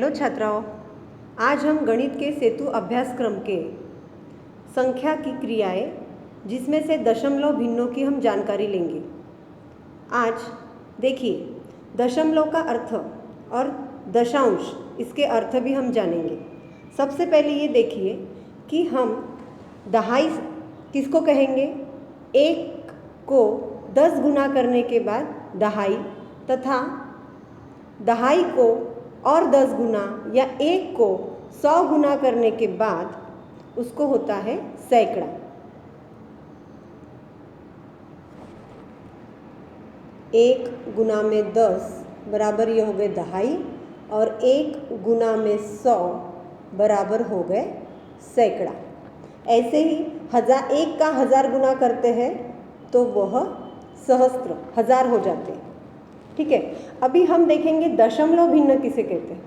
Hello छात्राओं, आज हम गणित के सेतु अभ्यासक्रम के संख्या की क्रियाएं जिसमें से दशमलव भिन्नों की हम जानकारी लेंगे। आज देखिए, दशमलव का अर्थ और दशांश इसके अर्थ भी हम जानेंगे। सबसे पहले ये देखिए कि हम दहाई किसको कहेंगे। एक को 10 गुना करने के बाद दहाई तथा दहाई को और 10 गुना या एक को 100 गुना करने के बाद उसको होता है सैकड़ा। एक गुना में 10 बराबर ये हो गए दहाई और एक गुना में 100 बराबर हो गए सैकड़ा। ऐसे ही एक का 1000 गुना करते हैं तो वह सहस्त्र 1000 हो जाते हैं। ठीक है, अभी हम देखेंगे दशमलव भिन्न किसे कहते हैं।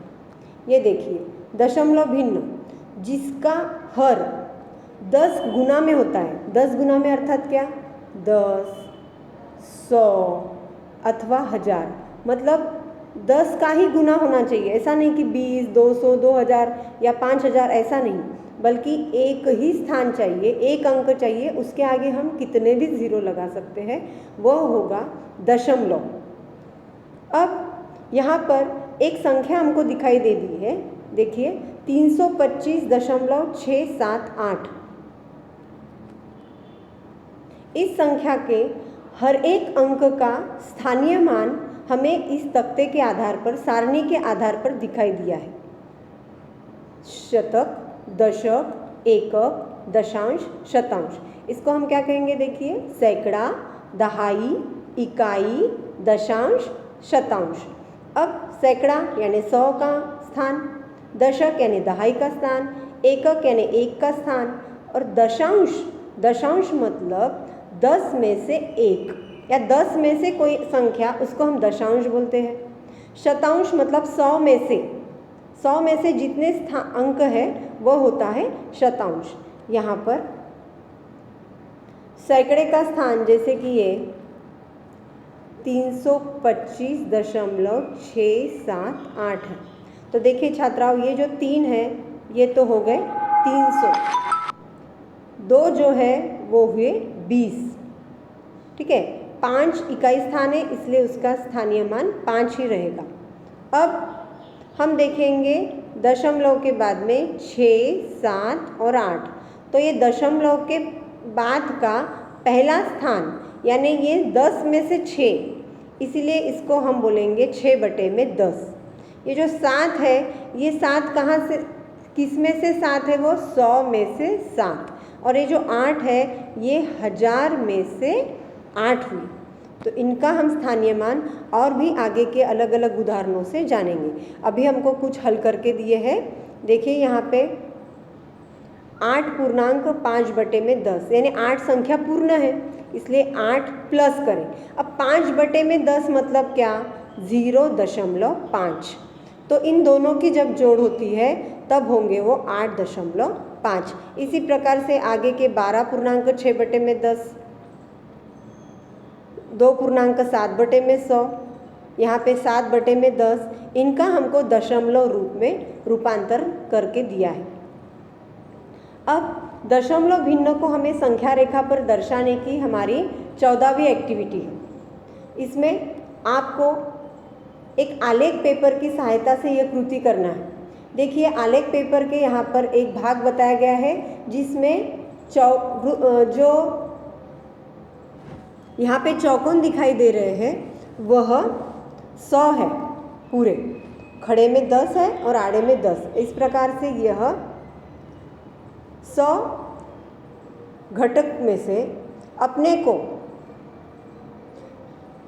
ये देखिए, दशमलव भिन्न जिसका हर 10 गुना में होता है। 10 गुना में अर्थात क्या, 10, 100 अथवा 1000, मतलब 10 का ही गुना होना चाहिए। ऐसा नहीं कि 20, 200, 2000 या 5000, ऐसा नहीं, बल्कि एक ही स्थान चाहिए, एक अंक चाहिए। उसके आगे हम कितने भी जीरो लगा सकते हैं, वह होगा दशमलव। अब यहाँ पर एक संख्या हमको दिखाई दे दी है, देखिए 325.678। इस संख्या के हर एक अंक का स्थानीय मान हमें इस तख्ते के आधार पर, सारणी के आधार पर दिखाई दिया है। शतक, दशक, एकक, दशांश, शतांश। इसको हम क्या कहेंगे, देखिए सैकड़ा, दहाई, इकाई, दशांश, शतांश। अब सैकड़ा यानी 100 का स्थान, दशक यानी दहाई का स्थान, एकक यानी 1 का स्थान, और दशांश मतलब 10 में से 1 या 10 में से कोई संख्या, उसको हम दशांश बोलते हैं। शतांश मतलब 100 में से जितने अंक है वह होता है शतांश। यहाँ पर सैकड़े का स्थान जैसे कि ये 325.678 है। तो देखिए छात्राओं, ये जो 3 है ये तो हो गए 300, 2 जो है वो हुए 20। ठीक है, 5 इकाई स्थान है, इसलिए उसका स्थानीय मान 5 ही रहेगा। अब हम देखेंगे दशमलव के बाद में 6, 7 और 8। तो ये दशमलव के बाद का पहला स्थान, यानी ये 10 में से 6, इसीलिए इसको हम बोलेंगे 6/10। ये जो 7 है, ये 7 कहाँ से, किस में से 7 है, वो 100 में से 7। और ये जो 8 है, ये 1000 में से 8 हुई। तो इनका हम स्थानीय मान और भी आगे के अलग अलग उदाहरणों से जानेंगे। अभी हमको कुछ हल करके दिए हैं। देखिए यहाँ पे 8 पूर्णांक 5/10, यानी 8 संख्या पूर्ण है, इसलिए 8 प्लस करें। अब 5/10 मतलब क्या, 0.5। तो इन दोनों की जब जोड़ होती है तब होंगे वो 8.5। इसी प्रकार से आगे के 12 पूर्णांक 6/10, 2 पूर्णांक 7/100, यहाँ पे 7/10, इनका हमको दशमलव रूप में रूपांतर करके दिया है। अब दशमलव भिन्न को हमें संख्या रेखा पर दर्शाने की हमारी 14वीं एक्टिविटी है। इसमें आपको एक आलेख पेपर की सहायता से यह कृति करना है। देखिए आलेख पेपर के यहाँ पर एक भाग बताया गया है जिसमें जो यहाँ पे चौकोन दिखाई दे रहे हैं वह 100 है, पूरे खड़े में 10 है और आड़े में 10। इस प्रकार से यह 100 घटक में से अपने को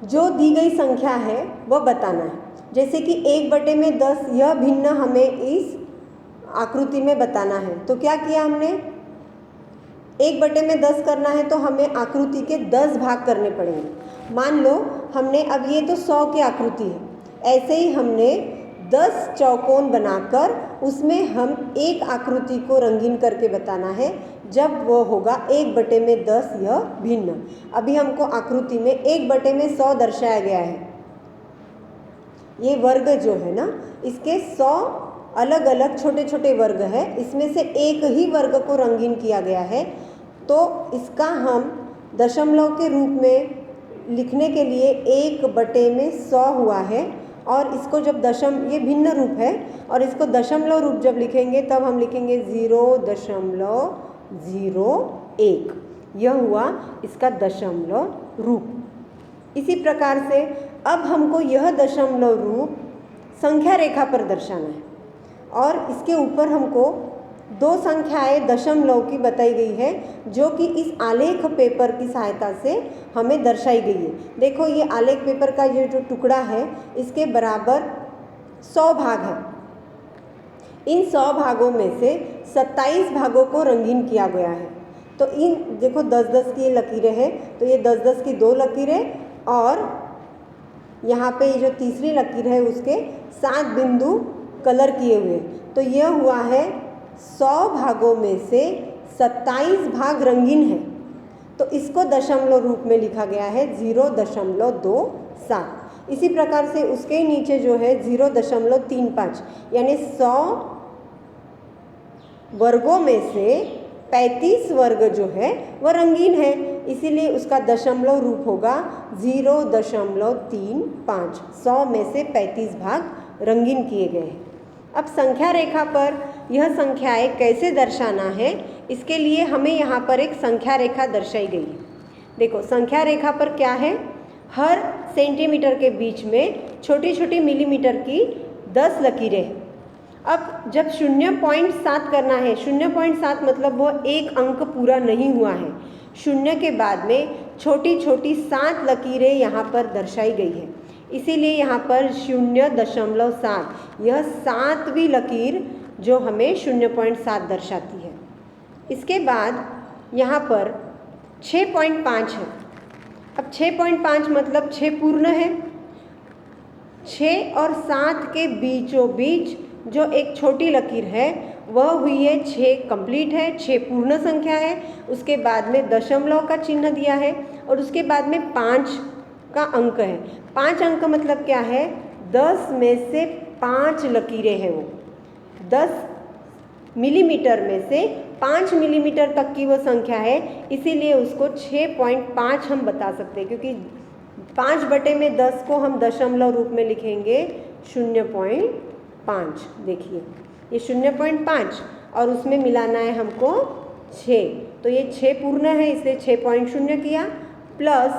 जो दी गई संख्या है वह बताना है। जैसे कि 1/10 यह भिन्न हमें इस आकृति में बताना है। तो क्या किया हमने, 1/10 करना है तो हमें आकृति के 10 भाग करने पड़ेंगे। मान लो हमने, अब ये तो 100 की आकृति है, ऐसे ही हमने 10 चौकोन बनाकर उसमें हम एक आकृति को रंगीन करके बताना है। जब वो होगा 1/10 यह भिन्न। अभी हमको आकृति में 1/100 दर्शाया गया है। ये वर्ग जो है ना, इसके 100 अलग अलग छोटे छोटे वर्ग है, इसमें से एक ही वर्ग को रंगीन किया गया है, तो इसका हम दशमलव के रूप में लिखने के लिए 1/100 हुआ है। और इसको जब ये भिन्न रूप है और इसको दशमलव रूप जब लिखेंगे तब हम लिखेंगे 0.01। यह हुआ इसका दशमलव रूप। इसी प्रकार से अब हमको यह दशमलव रूप संख्या रेखा पर दर्शाना है और इसके ऊपर हमको दो संख्याएं दशमलव की बताई गई है जो कि इस आलेख पेपर की सहायता से हमें दर्शाई गई है। देखो ये आलेख पेपर का ये जो टुकड़ा है इसके बराबर 100 भाग है। इन 100 भागों में से 27 भागों को रंगीन किया गया है। तो इन देखो 10-10 की लकीरें हैं, तो ये 10-10 की 2 लकीरें और यहाँ पे ये जो तीसरी लकीर है उसके 7 बिंदु कलर किए हुए। तो यह हुआ है 100 भागों में से 27 भाग रंगीन है, तो इसको दशमलव रूप में लिखा गया है 0.27। इसी प्रकार से उसके नीचे जो है 0.35 यानी 100 वर्गों में से 35 वर्ग जो है वह रंगीन है, इसीलिए उसका दशमलव रूप होगा 0.35। 100 में से 35 भाग रंगीन किए गए हैं। अब संख्या रेखा पर यह संख्याएं कैसे दर्शाना है, इसके लिए हमें यहाँ पर एक संख्या रेखा दर्शाई गई है। देखो संख्या रेखा पर क्या है, हर सेंटीमीटर के बीच में छोटी छोटी मिलीमीटर की 10 लकीरें हैं। अब जब 0.7 करना है, 0.7 मतलब वो एक अंक पूरा नहीं हुआ है। 0 के बाद में छोटी छोटी 7 लकीरें यहाँ पर दर्शाई गई है, इसीलिए यहाँ पर 0.7 यह 7वीं लकीर जो हमें 0.7 दर्शाती है। इसके बाद यहाँ पर 6.5 है। अब 6.5 मतलब 6 पूर्ण है। 6 और 7 के बीचों बीच जो एक छोटी लकीर है वह हुई है 6 कंप्लीट है, 6 पूर्ण संख्या है। उसके बाद में दशमलव का चिन्ह दिया है और उसके बाद में 5 का अंक है। 5 अंक मतलब क्या है, 10 में से 5 लकीरें हैं। वो 10 मिलीमीटर में से 5 मिलीमीटर तक की वो संख्या है, इसीलिए उसको 6.5 हम बता सकते हैं, क्योंकि 5/10 को हम दशमलव रूप में लिखेंगे 0.5। देखिए ये 0.5 और उसमें मिलाना है हमको 6, तो ये 6 पूर्ण है इसलिए 6.0 किया प्लस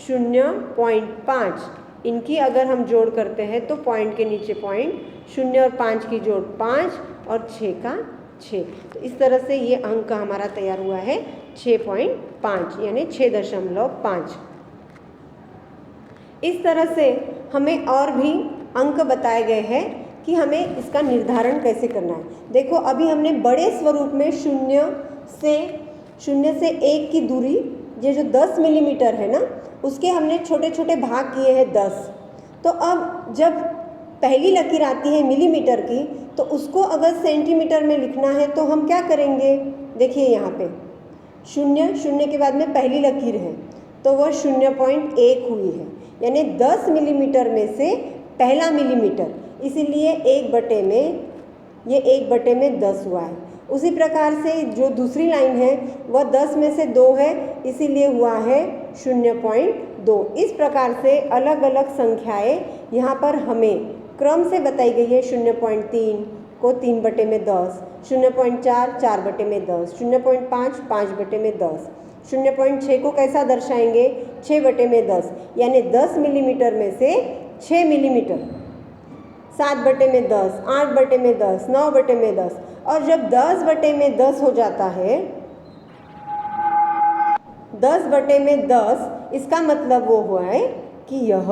0.5। इनकी अगर हम जोड़ करते हैं तो पॉइंट के नीचे पॉइंट, 0 और 5 की जोड़ 5 और 6 का 6। तो इस तरह से ये अंक हमारा तैयार हुआ है 6.5 यानी 6.5। इस तरह से हमें और भी अंक बताए गए हैं कि हमें इसका निर्धारण कैसे करना है। देखो अभी हमने बड़े स्वरूप में 0 से 1 की दूरी, ये जो 10 मिलीमीटर है ना, उसके हमने छोटे छोटे भाग किए हैं 10। तो अब जब पहली लकीर आती है मिलीमीटर की, तो उसको अगर सेंटीमीटर में लिखना है तो हम क्या करेंगे, देखिए यहाँ पे 0 के बाद में पहली लकीर है तो वह 0.1 हुई है, यानी 10 मिलीमीटर में से पहला मिलीमीटर, इसीलिए 1/10 हुआ है। उसी प्रकार से जो दूसरी लाइन है वह 10 में से 2 है, इसीलिए हुआ है 0.2। इस प्रकार से अलग अलग संख्याएं यहाँ पर हमें क्रम से बताई गई है। 0.3 को 3/10, 0.4 4/10, 0.5 5/10, 0.6 को कैसा दर्शाएंगे 6/10, यानी 10 मिलीमीटर में से 6 मिलीमीटर, 7/10, 8/10, 9/10। और जब 10/10 हो जाता है, 10/10, इसका मतलब वो हुआ है कि यह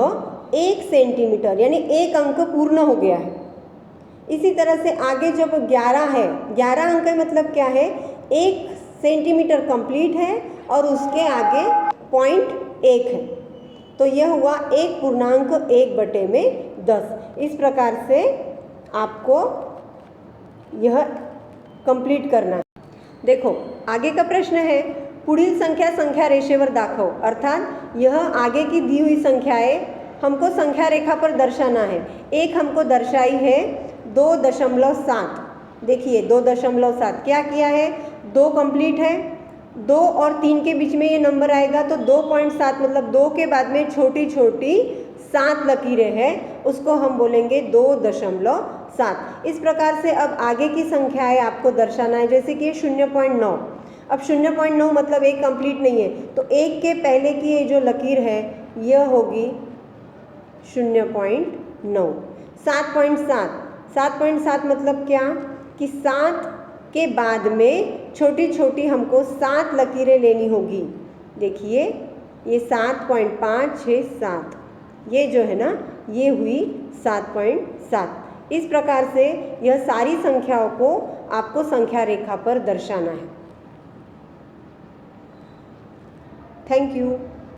1 सेंटीमीटर यानी 1 अंक पूर्ण हो गया है। इसी तरह से आगे जब 11 है, 11 अंक का मतलब क्या है, 1 सेंटीमीटर कंप्लीट है और उसके आगे 0.1 है, तो यह हुआ 1 पूर्णांक 1/10। इस प्रकार से आपको यह कंप्लीट करना है। देखो आगे का प्रश्न है, पुढील संख्या संख्या रेषेवर दाखव, अर्थात यह आगे की दी हुई संख्याएं हमको संख्या रेखा पर दर्शाना है। एक हमको दर्शाई है 2.7। देखिए 2.7 क्या किया है, 2 कंप्लीट है, 2 और 3 के बीच में ये नंबर आएगा तो 2.7 मतलब 2 के बाद में छोटी छोटी 7 लकीरें हैं, उसको हम बोलेंगे 2.7। इस प्रकार से अब आगे की संख्याएं आपको दर्शाना है, जैसे कि 0.9। अब 0.9 मतलब एक कंप्लीट नहीं है, तो एक के पहले की ये जो लकीर है यह होगी 0.9। 7.7, 7.7 मतलब क्या कि 7 के बाद में छोटी छोटी हमको 7 लकीरें लेनी होगी। देखिए ये 7.5, 6, 7, ये जो है ना ये हुई 7.7। इस प्रकार से यह सारी संख्याओं को आपको संख्या रेखा पर दर्शाना है। Thank you.